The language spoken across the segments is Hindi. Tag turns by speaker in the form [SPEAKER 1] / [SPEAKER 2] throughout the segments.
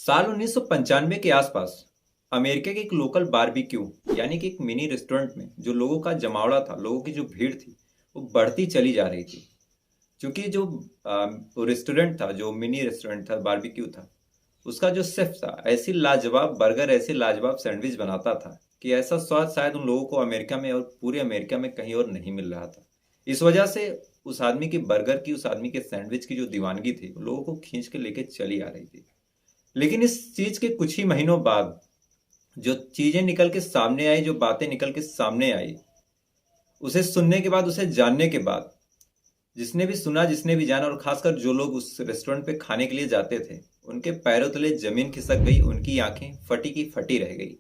[SPEAKER 1] साल 1995 के आसपास अमेरिका के एक लोकल बारबेक्यू यानी कि एक मिनी रेस्टोरेंट में जो लोगों का जमावड़ा था, लोगों की जो भीड़ थी वो बढ़ती चली जा रही थी। क्योंकि जो वो रेस्टोरेंट था, जो मिनी रेस्टोरेंट था, बारबेक्यू था, उसका जो शेफ था ऐसी लाजवाब बर्गर, ऐसे लाजवाब सैंडविच बनाता था कि ऐसा स्वाद शायद उन लोगों को अमेरिका में और पूरे अमेरिका में कहीं और नहीं मिल रहा था। इस वजह से उस आदमी की बर्गर की, उस आदमी के सैंडविच की जो दीवानगी थी वो लोगों को खींच के लेके चली आ रही थी। लेकिन इस चीज के कुछ ही महीनों बाद जो चीजें निकल के सामने आई, जो बातें निकल के सामने आई, उसे सुनने के बाद, उसे जानने के बाद, जिसने भी सुना, जिसने भी जाना, और खासकर जो लोग उस रेस्टोरेंट पे खाने के लिए जाते थे, उनके पैरों तले जमीन खिसक गई, उनकी आंखें फटी की फटी रह गई।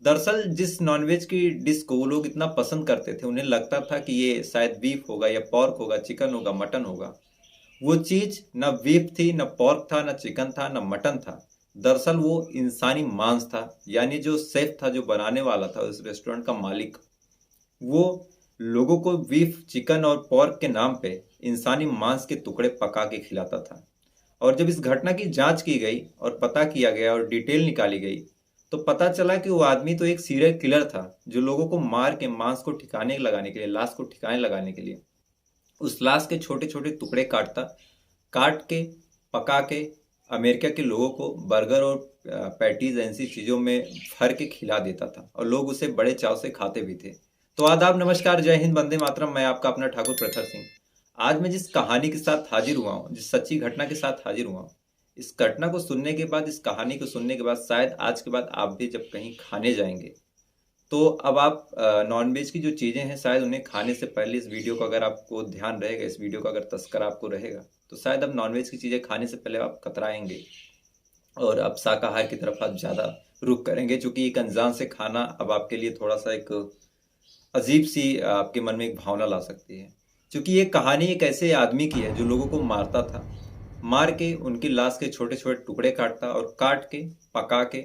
[SPEAKER 1] दरअसल जिस नॉनवेज की डिश को वो लोग इतना पसंद करते थे, उन्हें लगता था कि ये शायद बीफ होगा या पॉर्क होगा, चिकन होगा, मटन होगा। वो चीज न बीफ थी, न पॉर्क था, न चिकन था, न मटन था। दरअसल वो इंसानी मांस था। यानी जो शेफ था, जो बनाने वाला था, उस रेस्टोरेंट का मालिक, वो लोगों को बीफ, चिकन और पॉर्क के नाम पे इंसानी मांस के टुकड़े पका के खिलाता था। और जब इस घटना की जांच की गई और पता किया गया और डिटेल निकाली गई, तो पता चला कि वो आदमी तो एक सीरियल किलर था, जो लोगों को मार के मांस को ठिकाने लगाने के लिए, लाश को ठिकाने लगाने के लिए, उस लाश के छोटे छोटे टुकड़े काटता, काट के, पका के अमेरिका के लोगों को बर्गर और पैटीज ऐसी चीज़ों में भर के खिला देता था, और लोग उसे बड़े चाव से खाते भी थे। तो आदाब, नमस्कार, जय हिंद, वंदे मातरम। मैं आपका अपना ठाकुर प्रखर सिंह। आज मैं जिस कहानी के साथ हाजिर हुआ हूँ, जिस सच्ची घटना के साथ हाजिर हुआ हूँ, इस घटना को सुनने के बाद, इस कहानी को सुनने के बाद, शायद आज के बाद आप भी जब कहीं खाने जाएंगे, तो अब आप नॉनवेज की जो चीज़ें हैं, शायद उन्हें खाने से पहले इस वीडियो का अगर आपको ध्यान रहेगा, इस वीडियो का अगर तस्करा आपको रहेगा, तो शायद अब नॉनवेज की चीज़ें खाने से पहले आप कतराएंगे और अब शाकाहार की तरफ आप ज़्यादा रुख करेंगे। चूंकि एक अनजान से खाना अब आपके लिए थोड़ा सा एक अजीब सी आपके मन में एक भावना ला सकती है। क्योंकि ये कहानी एक ऐसे आदमी की है जो लोगों को मारता था, मार के उनकी लाश के छोटे छोटे टुकड़े काटता और काट के, पका के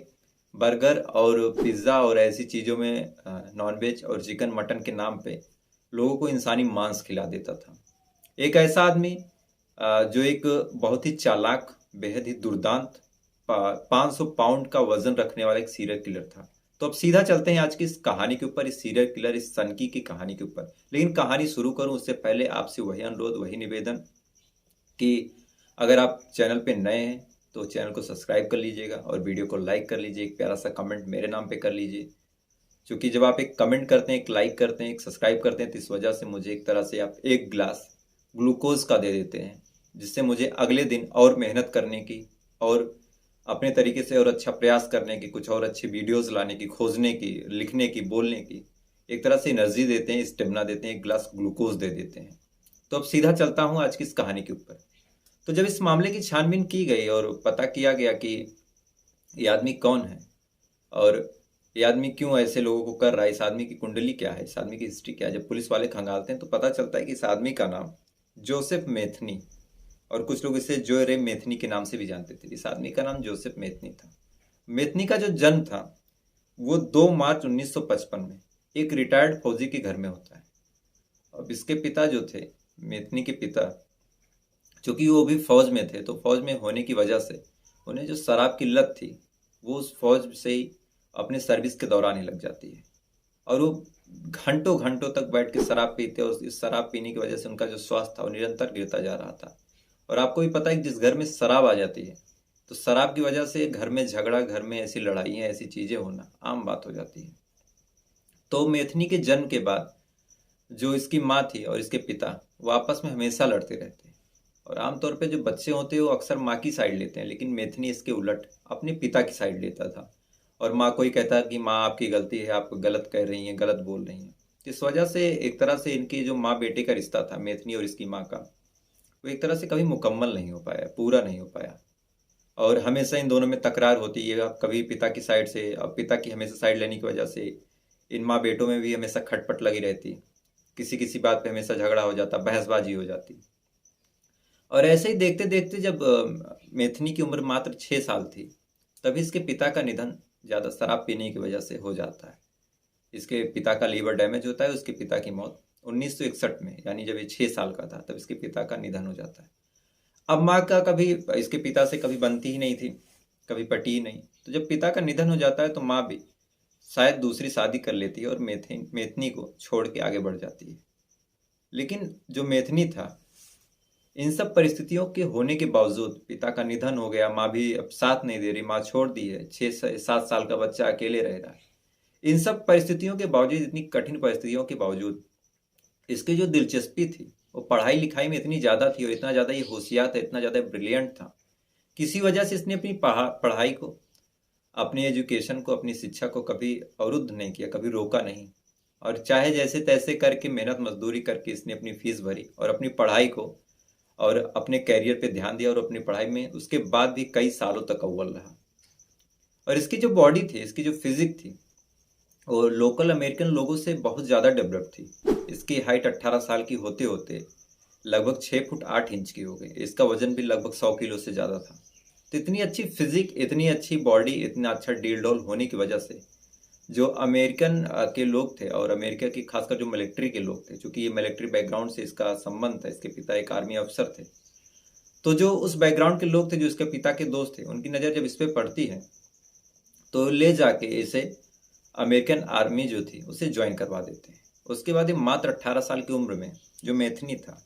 [SPEAKER 1] बर्गर और पिज्ज़ा और ऐसी चीज़ों में नॉनवेज और चिकन मटन के नाम पे लोगों को इंसानी मांस खिला देता था। एक ऐसा आदमी जो एक बहुत ही चालाक, बेहद ही दुर्दांत, 500 पाउंड का वजन रखने वाला एक सीरियल किलर था। तो अब सीधा चलते हैं आज की इस कहानी के ऊपर, इस सीरियल किलर, इस सनकी की कहानी के ऊपर। लेकिन कहानी शुरू करूं उससे पहले आपसे वही अनुरोध, वही निवेदन कि अगर आप चैनल पे नए हैं तो चैनल को सब्सक्राइब कर लीजिएगा और वीडियो को लाइक कर लीजिए। एक प्यारा सा कमेंट मेरे नाम पे कर लीजिए। क्योंकि जब आप एक कमेंट करते हैं, एक लाइक करते हैं, एक सब्सक्राइब करते हैं, तो इस वजह से मुझे एक तरह से आप एक गिलास ग्लूकोज का दे देते हैं, जिससे मुझे अगले दिन और मेहनत करने की और अपने तरीके से और अच्छा प्रयास करने की, कुछ और अच्छी वीडियोस लाने की, खोजने की, लिखने की, बोलने की एक तरह से एनर्जी देते हैं, स्टेमिना देते हैं, एक गिलास ग्लूकोज दे देते हैं। तो अब सीधा चलता हूँ आज की इस कहानी के ऊपर। तो जब इस मामले की छानबीन की गई और पता किया गया कि ये आदमी कौन है और ये आदमी क्यों ऐसे लोगों को कर रहा है, इस आदमी की कुंडली क्या है, इस आदमी की हिस्ट्री क्या है, जब पुलिस वाले खंगालते हैं तो पता चलता है कि इस आदमी का नाम जोसेफ मेथनी, और कुछ लोग इसे जो रे मेथनी के नाम से भी जानते थे। इस आदमी का नाम जोसेफ मेथनी था। मेथनी का जो जन्म था वो 2 मार्च 1955 में एक रिटायर्ड फौजी के घर में होता है। अब इसके पिता जो थे, मेथनी के पिता, चूंकि वो भी फौज में थे, तो फौज में होने की वजह से उन्हें जो शराब की लत थी वो उस फौज से ही अपने सर्विस के दौरान ही लग जाती है। और वो घंटों घंटों तक बैठ के शराब पीते, और इस शराब पीने की वजह से उनका जो स्वास्थ्य था वो निरंतर गिरता जा रहा था। और आपको भी पता है कि जिस घर में शराब आ जाती है, तो शराब की वजह से घर में झगड़ा, घर में ऐसी लड़ाइयाँ, ऐसी चीज़ें होना आम बात हो जाती है। तो मेथनी के जन्म के बाद जो इसकी माँ थी और इसके पिता, वो आपस में हमेशा लड़ते रहते हैं। और आमतौर पे जो बच्चे होते हैं वो अक्सर माँ की साइड लेते हैं, लेकिन मेथनी इसके उलट अपने पिता की साइड लेता था। और माँ को ही कहता कि माँ आपकी गलती है, आप गलत कह रही हैं, गलत बोल रही हैं। इस वजह से एक तरह से इनकी जो माँ बेटे का रिश्ता था, मेथनी और इसकी माँ का, वो एक तरह से कभी मुकम्मल नहीं हो पाया, पूरा नहीं हो पाया। और हमेशा इन दोनों में तकरार होती है, कभी पिता की साइड से, और पिता की हमेशा साइड लेने की वजह से इन माँ बेटों में भी हमेशा खटपट लगी रहती। किसी किसी बात पे हमेशा झगड़ा हो जाता, बहसबाजी हो जाती। और ऐसे ही देखते देखते जब मेथनी की उम्र मात्र 6 साल थी, तभी इसके पिता का निधन ज़्यादा शराब पीने की वजह से हो जाता है। इसके पिता का लीवर डैमेज होता है। उसके पिता की मौत 1961 में, यानी जब ये 6 साल का था, तब इसके पिता का निधन हो जाता है। अब माँ का कभी इसके पिता से कभी बनती ही नहीं थी। कभी पटी ही नहीं। तो जब पिता का निधन हो जाता है तो माँ भी शायद दूसरी शादी कर लेती है और मेथनी को छोड़ के आगे बढ़ जाती है। लेकिन जो मेथनी था, इन सब परिस्थितियों के होने के बावजूद, पिता का निधन हो गया, माँ भी अब साथ नहीं दे रही, माँ छोड़ दी है, 6 से 7 साल का बच्चा अकेले रह रहा है। इन सब परिस्थितियों के बावजूद, इतनी कठिन परिस्थितियों के बावजूद, इसकी जो दिलचस्पी थी वो पढ़ाई लिखाई में इतनी ज़्यादा थी और इतना ज़्यादा ये होशियार था, इतना ज़्यादा ब्रिलियंट था। किसी वजह से इसने अपनी पढ़ाई को, अपनी एजुकेशन को, अपनी शिक्षा को कभी अवरुद्ध नहीं किया, कभी रोका नहीं। और चाहे जैसे तैसे करके मेहनत मजदूरी करके इसने अपनी फीस भरी और अपनी पढ़ाई को और अपने कैरियर पे ध्यान दिया और अपनी पढ़ाई में उसके बाद भी कई सालों तक अव्वल रहा। और इसकी जो बॉडी थी, इसकी जो फिजिक थी, वो लोकल अमेरिकन लोगों से बहुत ज़्यादा डेवलप थी। इसकी हाइट 18 साल की होते होते लगभग 6 फुट 8 इंच की हो गई। इसका वजन भी लगभग 100 किलो से ज़्यादा था। तो इतनी अच्छी फिजिक, इतनी अच्छी बॉडी, इतना अच्छा डील डॉल होने की वजह से जो अमेरिकन के लोग थे और अमेरिका की खासकर जो मिलिट्री के लोग थे, क्योंकि ये मिलिट्री बैकग्राउंड से इसका संबंध था, इसके पिता एक आर्मी अफसर थे, तो जो उस बैकग्राउंड के लोग थे, जो इसके पिता के दोस्त थे, उनकी नज़र जब इस पर पड़ती है तो ले जाके इसे अमेरिकन आर्मी जो थी उसे ज्वाइन करवा देते हैं। उसके बाद ये मात्र 18 साल की उम्र में जो मेथनी था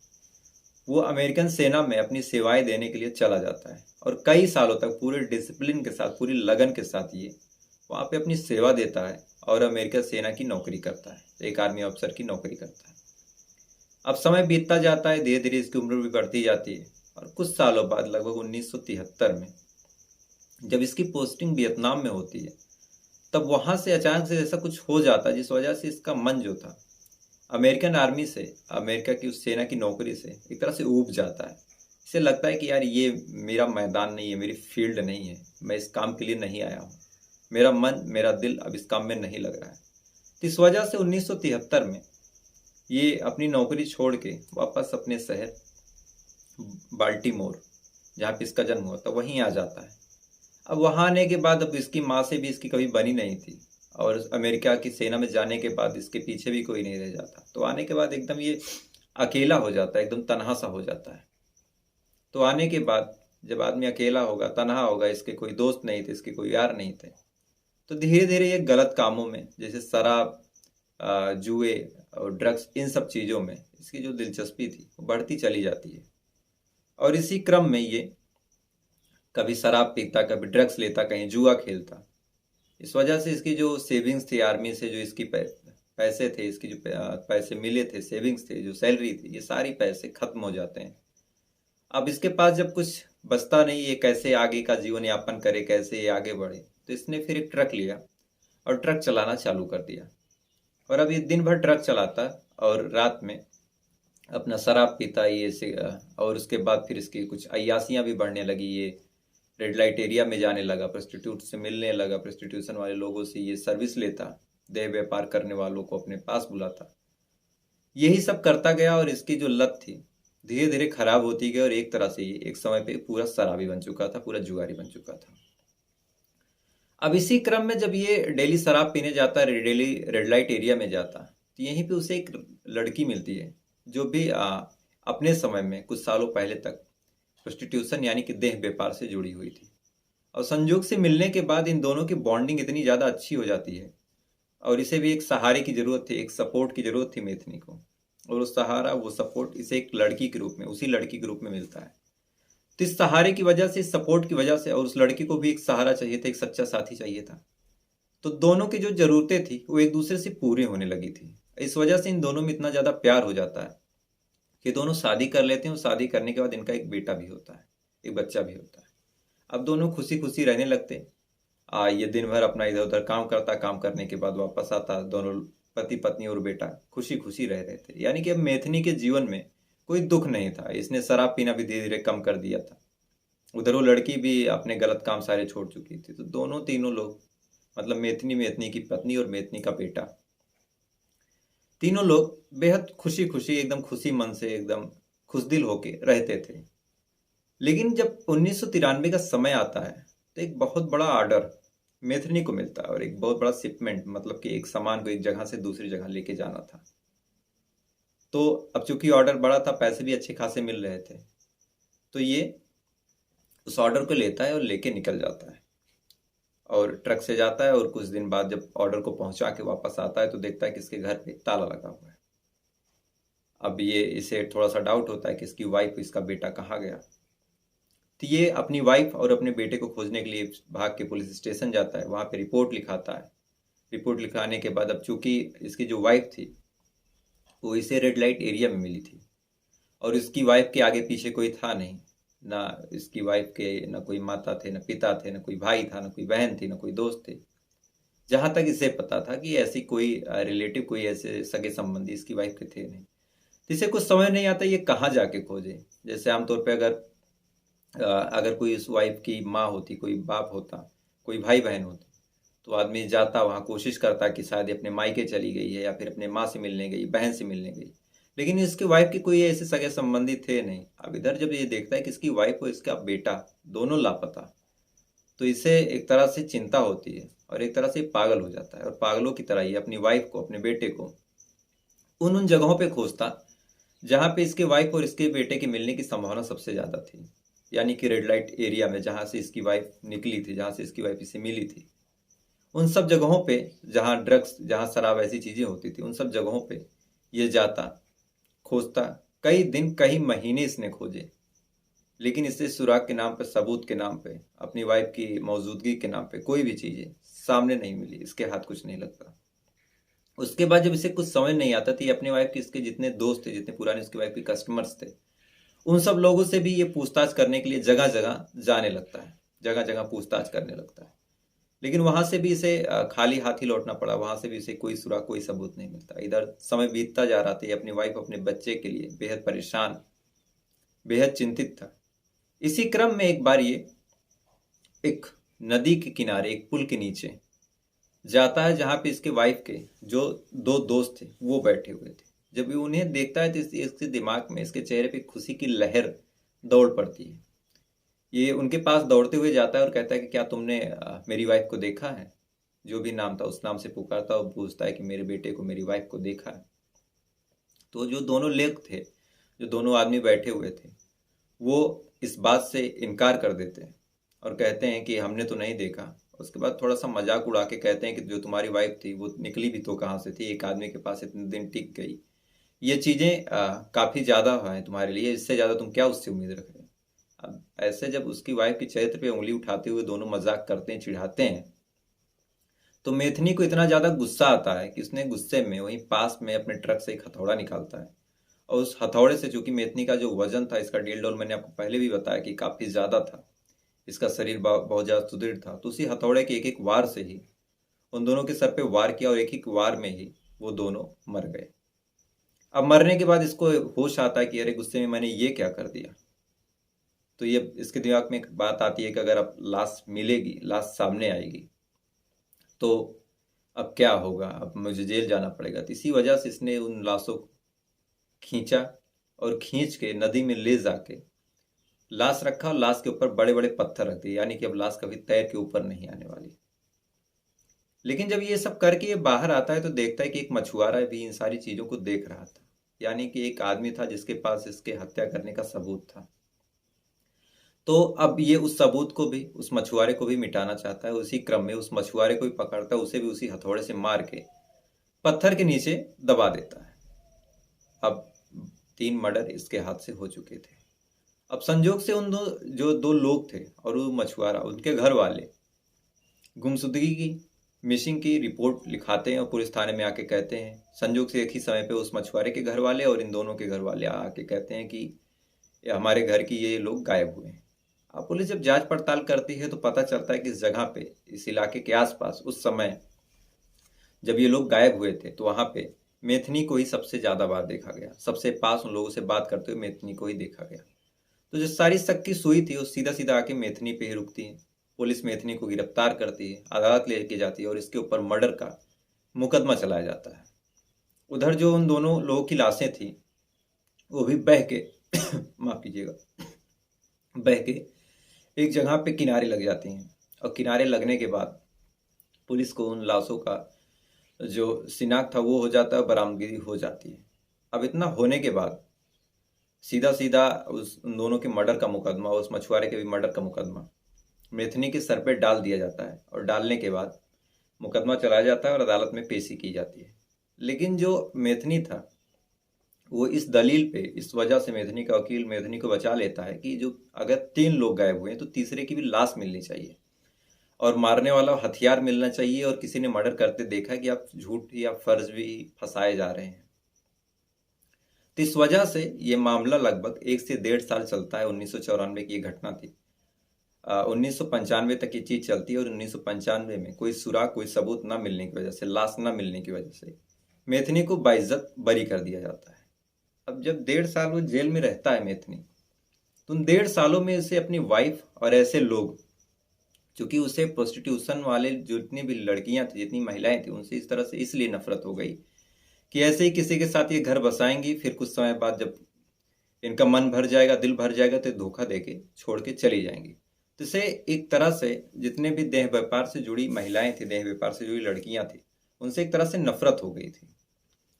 [SPEAKER 1] वो अमेरिकन सेना में अपनी सेवाएं देने के लिए चला जाता है और कई सालों तक पूरे डिसिप्लिन के साथ, पूरी लगन के साथ ये वहाँ पे अपनी सेवा देता है और अमेरिकन सेना की नौकरी करता है, एक आर्मी अफसर की नौकरी करता है। अब समय बीतता जाता है, धीरे धीरे इसकी उम्र भी बढ़ती जाती है और कुछ सालों बाद लगभग 1973 में जब इसकी पोस्टिंग वियतनाम में होती है, तब वहाँ से अचानक से ऐसा कुछ हो जाता है जिस वजह से इसका मन जो था अमेरिकन आर्मी से, अमेरिका की उस सेना की नौकरी से एक तरह से ऊब जाता है। इसे लगता है कि यार ये मेरा मैदान नहीं है, मेरी फील्ड नहीं है, मैं इस काम के लिए नहीं आया हूँ, मेरा मन, मेरा दिल अब इस काम में नहीं लग रहा है। तो इस वजह से 1973 में ये अपनी नौकरी छोड़ के वापस अपने शहर बाल्टीमोर, जहाँ पे इसका जन्म हुआ था, वहीं आ जाता है। अब वहाँ आने के बाद अब इसकी माँ से भी इसकी कभी बनी नहीं थी और अमेरिका की सेना में जाने के बाद इसके पीछे भी कोई नहीं रह जाता। तो आने के बाद एकदम ये अकेला हो जाता है, एकदम तनहा सा हो जाता है। तो आने के बाद जब आदमी अकेला होगा, तनहा होगा, इसके कोई दोस्त नहीं थे, इसके कोई यार नहीं थे, तो धीरे धीरे ये गलत कामों में, जैसे शराब, जुए और ड्रग्स, इन सब चीज़ों में इसकी जो दिलचस्पी थी वो बढ़ती चली जाती है। और इसी क्रम में ये कभी शराब पीता, कभी ड्रग्स लेता, कहीं जुआ खेलता। इस वजह से इसकी जो सेविंग्स थी आर्मी से, जो इसकी पैसे थे, इसकी जो पैसे मिले थे, सेविंग्स थे, जो सैलरी थी, ये सारी पैसे खत्म हो जाते हैं। अब इसके पास जब कुछ बचता नहीं, ये कैसे आगे का जीवन यापन करे, कैसे ये आगे बढ़े, तो इसने फिर एक ट्रक लिया और ट्रक चलाना चालू कर दिया। और अब ये दिन भर ट्रक चलाता और रात में अपना शराब पीता ये से, और उसके बाद फिर इसकी कुछ अय्यासियाँ भी बढ़ने लगी। ये रेड लाइट एरिया में जाने लगा, प्रोस्टिट्यूट से मिलने लगा, प्रोस्टिट्यूशन वाले लोगों से ये सर्विस लेता, देह व्यापार करने वालों को अपने पास बुलाता। यही सब करता गया और इसकी जो लत थी धीरे धीरे खराब होती गई और एक तरह से ये एक समय पे पूरा शराबी बन चुका था, पूरा जुआरी बन चुका था। अब इसी क्रम में जब ये डेली शराब पीने जाता, डेली रेड लाइट एरिया में जाता, तो यहीं पे उसे एक लड़की मिलती है जो भी अपने समय में कुछ सालों पहले तक प्रोस्टिट्यूशन यानी कि देह व्यापार से जुड़ी हुई थी। और संयोग से मिलने के बाद इन दोनों की बॉन्डिंग इतनी ज़्यादा अच्छी हो जाती है और इसे भी एक सहारे की ज़रूरत थी, एक सपोर्ट की ज़रूरत थी मेथनी को, और वो सहारा, वो सपोर्ट इसे एक लड़की के रूप में, उसी लड़की के रूप में मिलता है। तो इस सहारे की वजह से, इस सपोर्ट की वजह से, और उस लड़की को भी एक सहारा चाहिए था, एक सच्चा साथी चाहिए था, तो दोनों की जो ज़रूरतें थी वो एक दूसरे से पूरी होने लगी थी। इस वजह से इन दोनों में इतना ज़्यादा प्यार हो जाता है कि दोनों शादी कर लेते हैं और शादी करने के बाद इनका एक बेटा भी होता है, एक बच्चा भी होता है। अब दोनों खुशी खुशी रहने लगते। ये दिन भर अपना इधर उधर काम करता, काम करने के बाद वापस आता, दोनों पति पत्नी और बेटा खुशी खुशी रह रहे थे। यानी कि अब मेथनी के जीवन में कोई दुख नहीं था। इसने शराब पीना भी धीरे धीरे कम कर दिया था, उधर वो लड़की भी अपने गलत काम सारे छोड़ चुकी थी। तो दोनों तीनों लोग, मतलब मेथनी, मेथनी की पत्नी और मेथनी का बेटा, तीनों लोग बेहद खुशी खुशी, एकदम खुशी मन से, एकदम खुशदिल होके रहते थे। लेकिन जब 1993 का समय आता है तो एक बहुत बड़ा ऑर्डर मेथनी को मिलता है और एक बहुत बड़ा शिपमेंट, मतलब कि एक सामान को एक जगह से दूसरी जगह लेके जाना था। तो अब चूंकि ऑर्डर बड़ा था, पैसे भी अच्छे खासे मिल रहे थे, तो ये उस ऑर्डर को लेता है और लेके निकल जाता है। और ट्रक से जाता है और कुछ दिन बाद जब ऑर्डर को पहुंचा के वापस आता है तो देखता है कि इसके घर पे ताला लगा हुआ है। अब ये इसे थोड़ा सा डाउट होता है कि इसकी वाइफ, इसका बेटा कहाँ गया। तो ये अपनी वाइफ और अपने बेटे को खोजने के लिए भाग के पुलिस स्टेशन जाता है, वहाँ पे रिपोर्ट लिखाता है। रिपोर्ट लिखाने के बाद अब चूंकि इसकी जो वाइफ थी वो इसे रेड लाइट एरिया में मिली थी और इसकी वाइफ के आगे पीछे कोई था नहीं, ना इसकी वाइफ के ना कोई माता थे, ना पिता थे, ना कोई भाई था, ना कोई बहन थी, ना कोई दोस्त थे। जहां तक इसे पता था कि ऐसी कोई रिलेटिव, कोई ऐसे सगे संबंधी इसकी वाइफ के थे नहीं। तो इसे कुछ समझ नहीं आता ये कहाँ जाके खोजे। जैसे आमतौर पे अगर कोई उस वाइफ की माँ होती, कोई बाप होता, कोई भाई बहन होते, तो आदमी जाता वहाँ, कोशिश करता कि शायद ये अपने मायके चली गई है या फिर अपने माँ से मिलने गई, बहन से मिलने गई। लेकिन इसके वाइफ के कोई ऐसे सगे संबंधी थे नहीं। अब इधर जब ये देखता है कि इसकी वाइफ और इसका बेटा दोनों लापता, तो इसे एक तरह से चिंता होती है और एक तरह से पागल हो जाता है। और पागलों की तरह ही अपनी वाइफ को, अपने बेटे को उन उन जगहों पे खोजता जहाँ पे इसके वाइफ और इसके बेटे के मिलने की संभावना सबसे ज़्यादा थी, यानी कि रेड लाइट एरिया में जहाँ से इसकी वाइफ निकली थी, जहाँ से इसकी वाइफ इसे मिली थी। उन सब जगहों पे जहाँ ड्रग्स, जहाँ शराब, ऐसी चीज़ें होती थी, उन सब जगहों पे ये जाता, खोजता। कई दिन, कई महीने इसने खोजे, लेकिन इसे सुराग के नाम पे, सबूत के नाम पे, अपनी वाइफ की मौजूदगी के नाम पे कोई भी चीज़ें सामने नहीं मिली, इसके हाथ कुछ नहीं लगता। उसके बाद जब इसे कुछ समझ नहीं आता था, ये अपनी वाइफ के, इसके जितने दोस्त थे, जितने पुराने उसकी वाइफ के कस्टमर्स थे, उन सब लोगों से भी ये पूछताछ करने के लिए जगह जगह जाने लगता है, जगह जगह पूछताछ करने लगता है। लेकिन वहां से भी इसे खाली हाथ ही लौटना पड़ा, वहां से भी इसे कोई सुराग, कोई सबूत नहीं मिलता। इधर समय बीतता जा रहा था, ये अपनी वाइफ, अपने बच्चे के लिए बेहद परेशान, बेहद चिंतित था। इसी क्रम में एक बार ये एक नदी के किनारे, एक पुल के नीचे जाता है, जहां पे इसके वाइफ के जो दो दोस्त थे वो बैठे हुए थे। जब ये उन्हें देखता है तो इसके दिमाग में, इसके चेहरे पे खुशी की लहर दौड़ पड़ती है। ये उनके पास दौड़ते हुए जाता है और कहता है कि क्या तुमने मेरी वाइफ को देखा है। जो भी नाम था उस नाम से पुकारता और पूछता है कि मेरे बेटे को, मेरी वाइफ को देखा है। तो जो दोनों लोग थे, जो दोनों आदमी बैठे हुए थे, वो इस बात से इनकार कर देते हैं और कहते हैं कि हमने तो नहीं देखा। उसके बाद थोड़ा सा मजाक उड़ा के कहते हैं कि जो तुम्हारी वाइफ थी वो निकली भी तो कहाँ से थी, एक आदमी के पास इतने दिन टिक गई। ये चीज़ें काफ़ी ज़्यादा हैं तुम्हारे लिए, इससे ज़्यादा तुम क्या उससे उम्मीद रख रहे हो। अब ऐसे जब उसकी वाइफ के चरित्र पे उंगली उठाते हुए दोनों मजाक करते हैं, चिढ़ाते हैं, तो मेथनी को इतना ज़्यादा गुस्सा आता है कि उसने गुस्से में वहीं पास में अपने ट्रक से एक हथौड़ा निकालता है। और उस हथौड़े से, चूंकि मेथनी का जो वजन था, इसका डील डोल मैंने आपको पहले भी बताया कि काफ़ी ज़्यादा था, इसका शरीर बहुत ज़्यादा सुदृढ़ था, तो उसी हथौड़े के एक एक वार से ही उन दोनों के सर पे वार किया और एक एक वार में ही वो दोनों मर गए। अब मरने के बाद इसको होश आता है कि अरे गुस्से में मैंने ये क्या कर दिया। तो ये इसके दिमाग में एक बात आती है कि अगर अब लाश मिलेगी, लाश सामने आएगी, तो अब क्या होगा, अब मुझे जेल जाना पड़ेगा। तो इसी वजह से इसने उन लाशों को खींचा और खींच के नदी में ले जाके लाश रखा और लाश के ऊपर बड़े बड़े पत्थर रख दिए, यानी कि अब लाश कभी तैर के ऊपर नहीं आने वाली। लेकिन जब ये सब करके ये बाहर आता है तो देखता है कि एक मछुआरा भी इन सारी चीजों को देख रहा था, यानी कि एक आदमी था जिसके पास इसके हत्या करने का सबूत था। तो अब ये उस सबूत को भी, उस मछुआरे को भी मिटाना चाहता है। उसी क्रम में उस मछुआरे को भी पकड़ता है, उसे भी उसी हथौड़े से मार के पत्थर के नीचे दबा देता है। अब 3 मर्डर इसके हाथ से हो चुके थे। अब संजोग से उन जो दो लोग थे और वो मछुआरा, उनके घर वाले गुमशुदगी की, मिसिंग की रिपोर्ट लिखाते हैं और पुलिस थाने में आके कहते हैं। संजोग से एक ही समय पे उस मछुआरे के घर वाले और इन दोनों के घर वाले आके कहते हैं कि हमारे घर की ये लोग गायब हुए हैं। अब पुलिस जब जांच पड़ताल करती है तो पता चलता है कि इस जगह पे, इस इलाके के आसपास उस समय जब ये लोग गायब हुए थे तो वहां पे मेथनी को ही सबसे ज्यादा बार देखा गया। सबसे पास उन लोगों से बात करते हुए मेथनी को ही देखा गया। तो जो सारी शक की सुई थी वो सीधा सीधा आके मेथनी पे ही रुकती है। पुलिस मेथनी को गिरफ्तार करती है, अदालत लेके जाती है और इसके ऊपर मर्डर का मुकदमा चलाया जाता है। उधर जो उन दोनों लोगों की लाशें थी वो भी बह के माफ कीजिएगा, बह के एक जगह पे किनारे लग जाती हैं। और किनारे लगने के बाद पुलिस को उन लाशों का जो शिनाख्त था वो हो जाता है, बरामदगी हो जाती है। अब इतना होने के बाद सीधा सीधा उन दोनों के मर्डर का मुकदमा, उस मछुआरे के भी मर्डर का मुकदमा मेथनी के सर पे डाल दिया जाता है और डालने के बाद मुकदमा चलाया जाता है और अदालत में पेशी की जाती है। लेकिन जो मेथनी था वो इस दलील पे, इस वजह से मेथनी का वकील मेथनी को बचा लेता है कि जो अगर 3 लोग गायब हुए हैं तो तीसरे की भी लाश मिलनी चाहिए और मारने वाला हथियार मिलना चाहिए और किसी ने मर्डर करते देखा है कि आप झूठ या फर्ज भी फंसाए जा रहे हैं। तो इस वजह से ये मामला लगभग 1 से 1.5 साल चलता है। 1994 की ये घटना थी। 1995 तक ये चीज चलती है और 1995 में कोई सुराग, कोई सबूत ना मिलने की वजह से, लाश ना मिलने की वजह से मेथनी को बाइज्जत बरी कर दिया जाता है। अब जब 1.5 साल वो जेल में रहता है मेथनी, तो उन 1.5 सालों में उसे अपनी वाइफ और ऐसे लोग, क्योंकि उसे प्रोस्टिट्यूशन वाले जितनी भी लड़कियां थी, जितनी महिलाएं थी, उनसे इस तरह से इसलिए नफरत हो गई कि ऐसे ही किसी के साथ ये घर बसाएंगी, फिर कुछ समय बाद जब इनका मन भर जाएगा, दिल भर जाएगा, तो धोखा देके छोड़ के चली जाएंगी। तो इसे एक तरह से जितने भी देह व्यापार से जुड़ी महिलाएं थी, देह व्यापार से जुड़ी लड़कियां थी, उनसे एक तरह से नफरत हो गई थी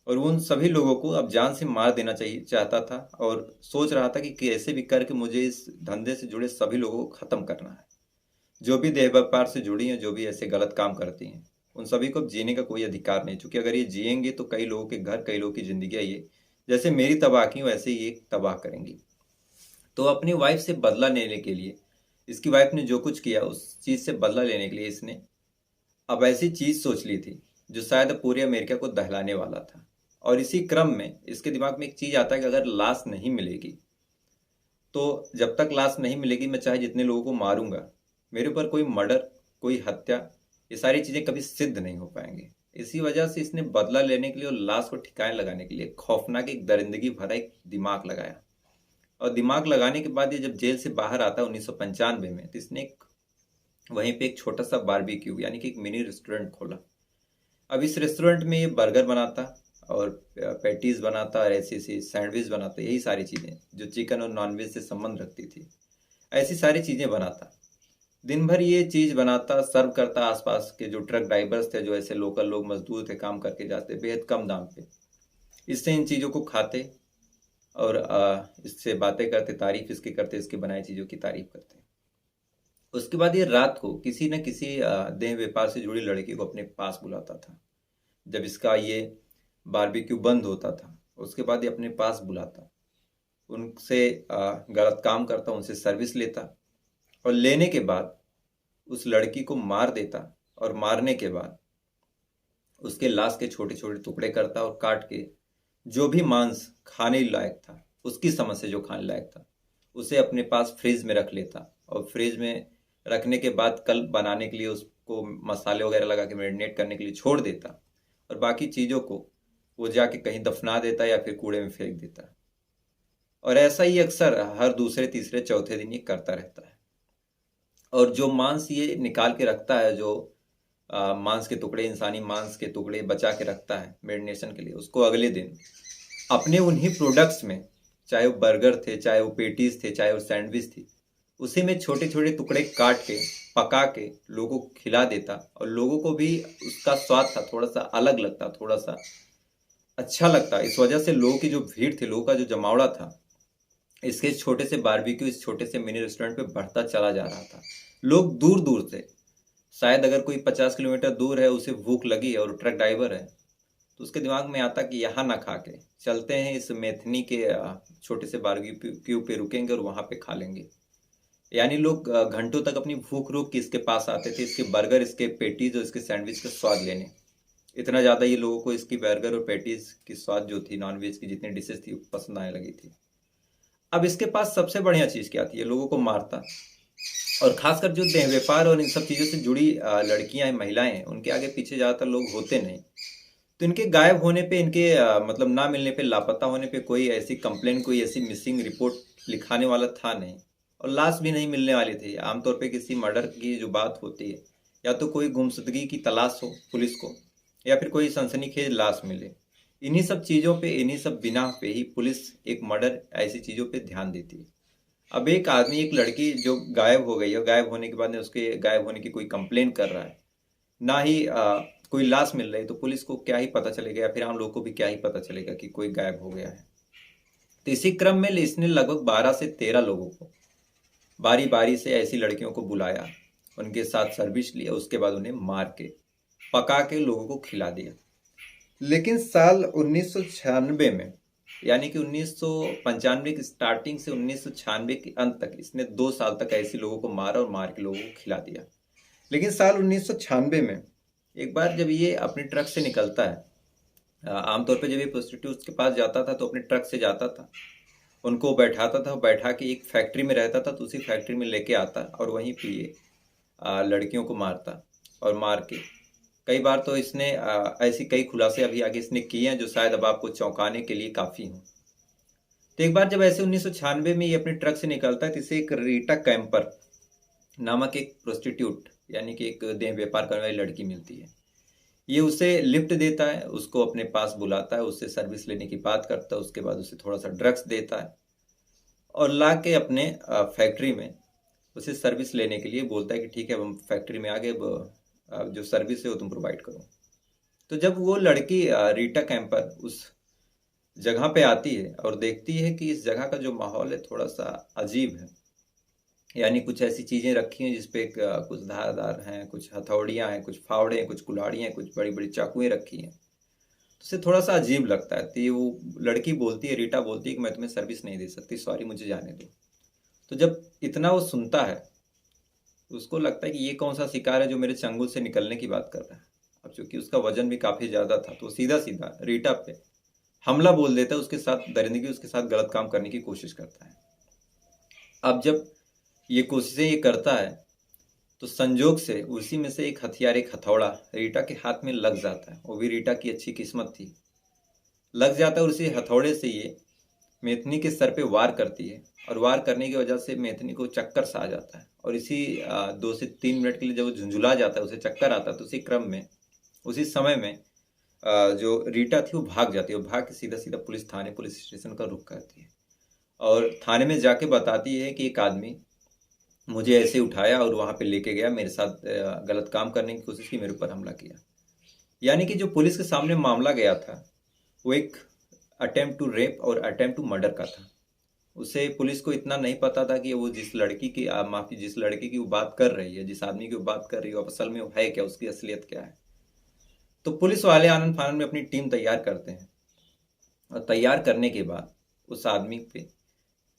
[SPEAKER 1] और उन सभी लोगों को अब जान से मार देना चाहिए चाहता था और सोच रहा था कि कैसे भी करके मुझे इस धंधे से जुड़े सभी लोगों को खत्म करना है। जो भी देह व्यापार से जुड़ी हैं, जो भी ऐसे गलत काम करती हैं, उन सभी को अब जीने का कोई अधिकार नहीं, क्योंकि अगर ये जिएंगे तो कई लोगों के घर, कई लोगों की जिंदगी ये जैसे मेरी तबाह की वैसे ही ये तबाह करेंगी। तो अपनी वाइफ से बदला लेने के लिए, इसकी वाइफ ने जो कुछ किया उस चीज से बदला लेने के लिए इसने अब ऐसी चीज सोच ली थी जो शायद पूरे अमेरिका को दहलाने वाला था। और इसी क्रम में इसके दिमाग में एक चीज आता है कि अगर लाश नहीं मिलेगी तो जब तक लाश नहीं मिलेगी मैं चाहे जितने लोगों को मारूंगा, मेरे ऊपर कोई मर्डर, कोई हत्या, ये सारी चीजें कभी सिद्ध नहीं हो पाएंगे। इसी वजह से इसने बदला लेने के लिए और लाश को ठिकाने लगाने के लिए खौफनाक, एक दरिंदगी भरा एक दिमाग लगाया। और दिमाग लगाने के बाद ये जब जेल से बाहर आता है 1995 में, तो इसने वहीं पे एक छोटा सा बारबेक्यू यानी कि एक मिनी रेस्टोरेंट खोला। अब इस रेस्टोरेंट में ये बर्गर बनाता और पैटीज बनाता और ऐसी ऐसी सैंडविच बनाता, यही सारी चीज़ें जो चिकन और नॉनवेज से संबंध रखती थी, ऐसी सारी चीज़ें बनाता। दिन भर ये चीज़ बनाता, सर्व करता। आसपास के जो ट्रक ड्राइवर्स थे, जो ऐसे लोकल लोग मजदूर थे, काम करके जाते बेहद कम दाम पे, इससे इन चीज़ों को खाते और इससे बातें करते, तारीफ इसकी करते, इसकी बनाई चीज़ों की तारीफ करते। उसके बाद ये रात को किसी न किसी देह व्यापार से जुड़ी लड़की को अपने पास बुलाता था। जब इसका ये बारबेक्यू बंद होता था उसके बाद ये अपने पास बुलाता, उनसे गलत काम करता, उनसे सर्विस लेता और लेने के बाद उस लड़की को मार देता और मारने के बाद उसके लाश के छोटे छोटे टुकड़े करता और काट के जो भी मांस खाने लायक था, उसकी समझ से जो खाने लायक था, उसे अपने पास फ्रिज में रख लेता और फ्रिज में रखने के बाद कल बनाने के लिए उसको मसाले वगैरह लगा के मैरिनेट करने के लिए छोड़ देता और बाकी चीज़ों को वो जाके कहीं दफना देता या फिर कूड़े में फेंक देता। और ऐसा ही अक्सर हर दूसरे, तीसरे, चौथे दिन ये करता रहता है। और जो मांस ये निकाल के रखता है, जो मांस के टुकड़े, इंसानी मांस के टुकड़े बचा के रखता है मैरिनेशन के लिए, उसको अगले दिन अपने उन्हीं प्रोडक्ट्स में, चाहे वो बर्गर थे, चाहे वो पेटीज थे, चाहे वो सैंडविच थी, उसी में छोटे छोटे टुकड़े काट के पका के लोगों को खिला देता और लोगों को भी उसका स्वाद था थोड़ा सा अलग लगता, थोड़ा सा अच्छा लगता। इस वजह से लोगों की जो भीड़ थी, लोगों का जो जमावड़ा था, इसके छोटे से बारबेक्यू, इस छोटे से मिनी रेस्टोरेंट पे बढ़ता चला जा रहा था। लोग दूर दूर से, शायद अगर कोई 50 किलोमीटर दूर है, उसे भूख लगी है और ट्रक ड्राइवर है, तो उसके दिमाग में आता कि यहाँ ना खा के चलते हैं इस मेथनी के छोटे से बारबेक्यू पे रुकेंगे और वहां पे खा लेंगे। यानी लोग घंटों तक अपनी भूख रोक के इसके पास आते थे, इसके बर्गर, इसके पेटीज और इसके सैंडविच का स्वाद लेने। इतना ज़्यादा ये लोगों को इसकी बर्गर और पैटीज की स्वाद जो थी, नॉनवेज की जितनी डिशेज थी, पसंद आने लगी थी। अब इसके पास सबसे बढ़िया चीज़ क्या थी? ये लोगों को मारता और खासकर जो देह व्यापार और इन सब चीज़ों से जुड़ी लड़कियां हैं, महिलाएं हैं, उनके आगे पीछे ज़्यादातर लोग होते नहीं। तो इनके गायब होने पे, इनके मतलब ना मिलने पे, लापता होने पे कोई ऐसी कंप्लेन, कोई ऐसी मिसिंग रिपोर्ट लिखाने वाला था नहीं और लाश भी नहीं मिलने वाली थी। आमतौर पे किसी मर्डर की जो बात होती है, या तो कोई गुमशुदगी की तलाश हो पुलिस को, या फिर कोई सनसनीखेज लाश मिले। इन्हीं सब चीज़ों पे, इन्हीं सब बिना पे ही पुलिस एक मर्डर, ऐसी चीज़ों पे ध्यान देती है। अब एक आदमी, एक लड़की जो गायब हो गई है, गायब होने के बाद में उसके गायब होने की कोई कंप्लेन कर रहा है, ना ही कोई लाश मिल रही, तो पुलिस को क्या ही पता चलेगा, या फिर आम लोगों को भी क्या ही पता चलेगा कि कोई गायब हो गया है। तो इसी क्रम में इसने लगभग 12 से 13 लोगों को बारी बारी से, ऐसी लड़कियों को बुलाया उनके साथ सर्विस लिया, उसके बाद उन्हें मार के पका के लोगों को खिला दिया। लेकिन साल 1996 में, यानी कि 1995 की स्टार्टिंग से 1996 के अंत तक इसने 2 साल तक ऐसे लोगों को मारा और मार के लोगों को खिला दिया। लेकिन साल 1996 में एक बार जब ये अपने ट्रक से निकलता है, आमतौर पे जब ये प्रोस्टिट्यूट्स के पास जाता था तो अपने ट्रक से जाता था, उनको बैठाता था, बैठा के एक फैक्ट्री में रहता था, तो उसी फैक्ट्री में लेके आता और वहीं पे ये लड़कियों को मारता और मार के कई बार तो इसने ऐसी कई खुलासे अभी आगे इसने किए हैं जो शायद अब आपको चौंकाने के लिए काफ़ी हों। तो एक बार जब ऐसे 1996 में ये अपने ट्रक से निकलता है तो इसे एक रीटा कैंपर नामक एक प्रोस्टिट्यूट, यानी कि एक देह व्यापार करने वाली लड़की मिलती है। ये उसे लिफ्ट देता है, उसको अपने पास बुलाता है, उससे सर्विस लेने की बात करता है, उसके बाद उसे थोड़ा सा ड्रग्स देता है और ला के अपने फैक्ट्री में उसे सर्विस लेने के लिए बोलता है कि ठीक है अब हम फैक्ट्री में आ गए, जो सर्विस है वो तुम प्रोवाइड करो। तो जब वो लड़की रीटा कैंपर उस जगह पे आती है और देखती है कि इस जगह का जो माहौल है थोड़ा सा अजीब है, यानी कुछ ऐसी चीज़ें रखी हैं जिसपे कुछ धारदार हैं, कुछ हथौड़ियाँ हैं, कुछ फावड़े हैं, कुछ कुल्हाड़ियाँ हैं, कुछ बड़ी बड़ी चाकुएं रखी हैं, तो उसे थोड़ा सा अजीब लगता है। तो ये वो लड़की बोलती है, रीटा बोलती है कि मैं तुम्हें सर्विस नहीं दे सकती, सॉरी मुझे जाने दो। तो जब इतना वो सुनता है उसको लगता है कि ये कौन सा शिकार है जो मेरे चंगुल से निकलने की बात कर रहा है। अब चूंकि उसका वजन भी काफ़ी ज़्यादा था तो सीधा सीधा रीटा पे हमला बोल देता है, उसके साथ दरिंदगी, उसके साथ गलत काम करने की कोशिश करता है। अब जब ये कोशिशें ये करता है तो संजोग से उसी में से एक हथियार, एक हथौड़ा रीटा के हाथ में लग जाता है। वो भी रीटा की अच्छी किस्मत थी, लग जाता है और उसी हथौड़े से ये मेथनी के सर पे वार करती है और वार करने की वजह से मेथनी को चक्कर सा आ जाता है और इसी 2 से 3 मिनट के लिए जब वो झुंझुला जाता है, उसे चक्कर आता है, तो उसी क्रम में उसी समय में जो रीटा थी वो भाग जाती है। वो भाग के सीधा सीधा पुलिस स्टेशन का रुख करती है और थाने में जाके बताती है कि एक आदमी मुझे ऐसे उठाया और वहाँ पे लेके गया, मेरे साथ गलत काम करने की कोशिश की, मेरे ऊपर हमला किया। यानी कि जो पुलिस के सामने मामला गया था वो एक अटेम्प्ट टू रेप और अटेम्प्ट टू मर्डर का था। उसे पुलिस को इतना नहीं पता था कि वो जिस लड़की की वो बात कर रही है, जिस आदमी की वो बात कर रही है, वो असल में वो है क्या, उसकी असलियत क्या है। तो पुलिस वाले आनंद फानंद में अपनी टीम तैयार करते हैं और तैयार करने के बाद उस आदमी पे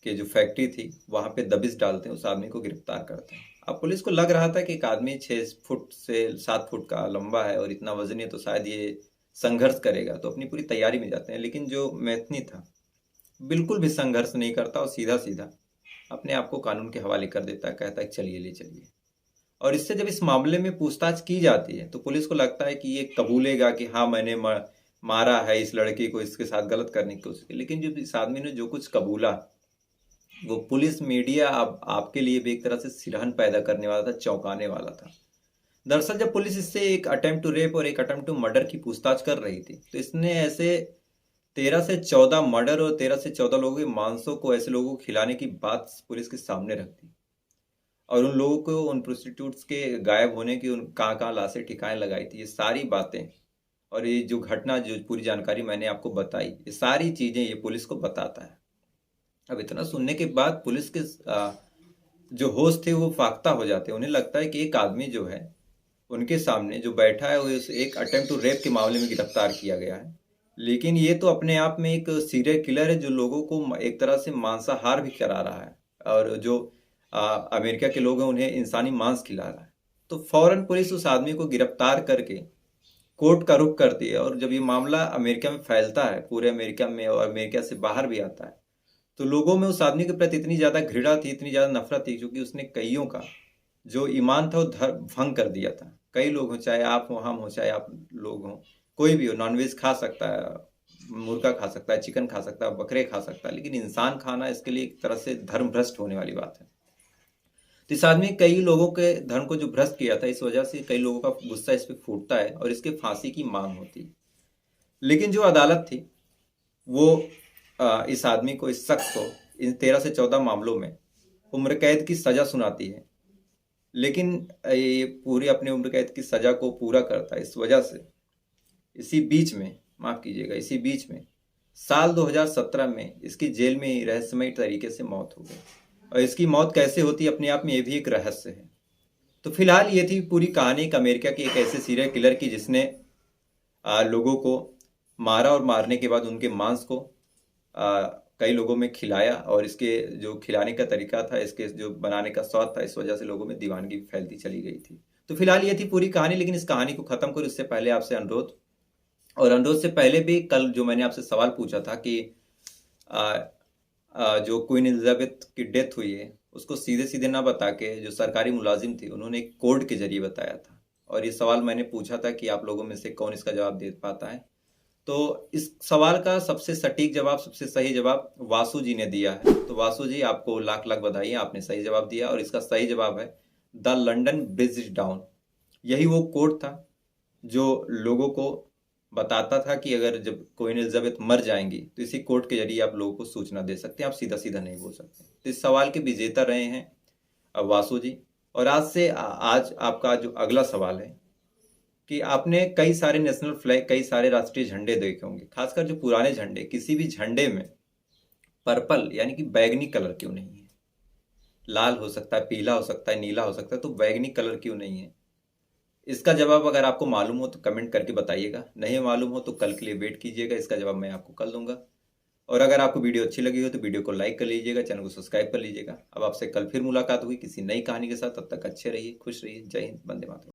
[SPEAKER 1] के जो फैक्ट्री थी वहाँ पे दबिश डालते हैं, उस आदमी को गिरफ्तार करते हैं। अब पुलिस को लग रहा था कि एक आदमी 6 फुट से 7 फुट का लंबा है और इतना वजनी है तो शायद ये संघर्ष करेगा, तो अपनी पूरी तैयारी में जाते हैं। लेकिन जो मैथनी था बिल्कुल भी संघर्ष नहीं करता और सीधा सीधा अपने आप को कानून के हवाले कर देता है, कहता है चलिए ले चलिए। और इससे जब इस मामले में पूछताछ की जाती है तो पुलिस को लगता है कि ये कबूलेगा कि हाँ मैंने मारा है इस लड़की को, इसके साथ गलत करने की कोशिश की। लेकिन जब इस आदमी ने जो कुछ कबूला, वो पुलिस मीडिया आपके लिए भी एक तरह से सिरहन पैदा करने वाला था, चौंकाने वाला था। दरअसल जब पुलिस इससे एक अटेम्प्ट टू रेप और एक अटेम्प्ट टू मर्डर की पूछताछ कर रही थी तो इसने ऐसे 13 से 14 मर्डर और 13 से 14 लोगों के मांसों को ऐसे लोगों को खिलाने की बात पुलिस के सामने रख दी और उन लोगों को, उन प्रोस्टिट्यूट्स के गायब होने की, उन कहाँ कहाँ लाशें ठिकाने लगाई थी, ये सारी बातें और ये जो घटना, जो पूरी जानकारी मैंने आपको बताई, ये सारी चीज़ें ये पुलिस को बताता है। अब इतना सुनने के बाद पुलिस के जो होश थे वो फाख्ता हो जाते हैं। उन्हें लगता है कि एक आदमी जो है उनके सामने जो बैठा है वो एक अटेम्प्ट टू रेप के मामले में गिरफ्तार किया गया है, लेकिन ये तो अपने आप में एक सीरियल किलर है जो लोगों को एक तरह से मांसाहार भी करा रहा है और जो अमेरिका के लोग हैं उन्हें इंसानी मांस खिला रहा है। तो फौरन पुलिस उस आदमी को गिरफ्तार करके कोर्ट का रुख करती है और जब ये मामला अमेरिका में फैलता है, पूरे अमेरिका में और अमेरिका से बाहर भी आता है, तो लोगों में उस आदमी के प्रति इतनी ज़्यादा घृणा थी, इतनी ज़्यादा नफरत थी, क्योंकि उसने कईयों का जो ईमान था वो भंग कर दिया था। कई लोग हों, चाहे आप हो, हम हो, चाहे आप लोग हों, कोई भी हो, नॉनवेज खा सकता है, मुर्गा खा सकता है, चिकन खा सकता है, बकरे खा सकता है, लेकिन इंसान खाना इसके लिए एक तरह से धर्म भ्रष्ट होने वाली बात है। तो इस आदमी कई लोगों के धर्म को जो भ्रष्ट किया था, इस वजह से कई लोगों का गुस्सा इस पर फूटता है और इसके फांसी की मांग होती है। लेकिन जो अदालत थी वो इस आदमी को, इस शख्स को, इन 13 से 14 मामलों में उम्र कैद की सजा सुनाती है। लेकिन ये पूरी अपनी उम्र कैद की सजा को पूरा करता है। इस वजह से इसी बीच में, माफ कीजिएगा, इसी बीच में साल 2017 में इसकी जेल में ही रहस्यमय तरीके से मौत हो गई। और इसकी मौत कैसे होती है अपने आप में ये भी एक रहस्य है। तो फिलहाल ये थी पूरी कहानी एक अमेरिका की एक ऐसे सीरियल किलर की जिसने लोगों को मारा और मारने के बाद उनके मांस को आ, कई लोगों में खिलाया, और इसके जो खिलाने का तरीका था, इसके जो बनाने का स्वाद था, इस वजह से लोगों में दीवानगी फैलती चली गई थी। तो फिलहाल ये थी पूरी कहानी, लेकिन इस कहानी को खत्म करूँ उससे पहले आपसे अनुरोध, और अनुरोध से पहले भी कल जो मैंने आपसे सवाल पूछा था कि आ, जो क्वीन एलिजाबेथ की डेथ हुई है उसको सीधे सीधे ना बता के जो सरकारी मुलाजिम थी उन्होंने एक कोड के जरिए बताया था, और ये सवाल मैंने पूछा था कि आप लोगों में से कौन इसका जवाब दे पाता है। तो इस सवाल का सबसे सटीक जवाब, सबसे सही जवाब वासु जी ने दिया है। तो वासु जी, आपको लाख लाख बधाई, आपने सही जवाब दिया, और इसका सही जवाब है the London bridge is down. यही वो कोड था जो लोगों को बताता था कि अगर जब क्वीन एलिजाबेथ मर जाएंगी तो इसी कोड के जरिए आप लोगों को सूचना दे सकते हैं, आप सीधा सीधा नहीं बोल सकते। तो इस सवाल के विजेता रहे हैं वासु जी। और आज से आज आपका जो अगला सवाल है कि आपने कई सारे नेशनल फ्लैग, कई सारे राष्ट्रीय झंडे देखे होंगे, खासकर जो पुराने झंडे, किसी भी झंडे में पर्पल यानी कि बैगनी कलर क्यों नहीं है? लाल हो सकता है, पीला हो सकता है, नीला हो सकता है, तो बैगनी कलर क्यों नहीं है? इसका जवाब अगर आपको मालूम हो तो कमेंट करके बताइएगा, नहीं मालूम हो तो कल के लिए वेट कीजिएगा, इसका जवाब मैं आपको कल दूंगा। और अगर आपको वीडियो अच्छी लगी हो तो वीडियो को लाइक कर लीजिएगा, चैनल को सब्सक्राइब कर लीजिएगा। अब आपसे कल फिर मुलाकात होगी किसी नई कहानी के साथ, तब तक अच्छे रहिए, खुश रहिए। जय हिंद, वंदे मातरम।